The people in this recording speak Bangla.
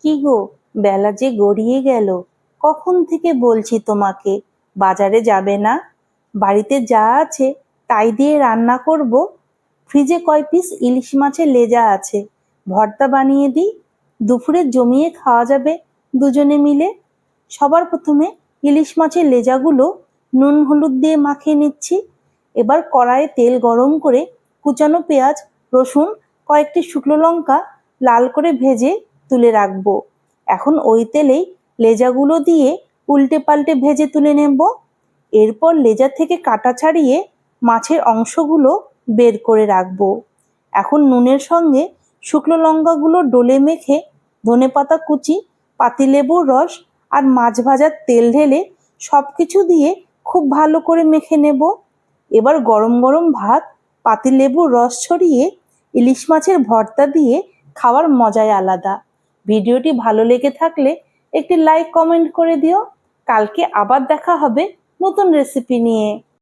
কি গো, বেলা যে গড়িয়ে গেল, কখন থেকে বলছি তোমাকে বাজারে যাবে না? বাড়িতে যা আছে তাই দিয়ে রান্না করব। ফ্রিজে কয় পিস ইলিশ মাছের লেজা আছে, ভর্তা বানিয়ে দিই, দুপুরে জমিয়ে খাওয়া যাবে দুজনে মিলে। সবার প্রথমে ইলিশ মাছের লেজাগুলো নুন হলুদ দিয়ে মাখিয়ে নিচ্ছি। এবার কড়াইয়ে তেল গরম করে কুচানো পেঁয়াজ, রসুন, কয়েকটি শুকনো লঙ্কা লাল করে ভেজে তুলে রাখবো। এখন ওই তেলেই লেজাগুলো দিয়ে উল্টে পাল্টে ভেজে তুলে নেব। এরপর লেজা থেকে কাটা ছাড়িয়ে মাছের অংশগুলো বের করে রাখবো। এখন নুনের সঙ্গে শুকনো লঙ্কাগুলো ডলে মেখে ধনেপাতা কুচি, পাতিলেবুর রস আর মাছ ভাজার তেল ঢেলে সবকিছু দিয়ে খুব ভালো করে মেখে নেব। এবার গরম গরম ভাত, পাতিলেবুর রস ছড়িয়ে ইলিশ মাছের ভর্তা দিয়ে খাওয়ার মজাই আলাদা। ভিডিওটি ভালো লেগে থাকলে একটি লাইক কমেন্ট করে দিও। কালকে আবার দেখা হবে নতুন রেসিপি নিয়ে।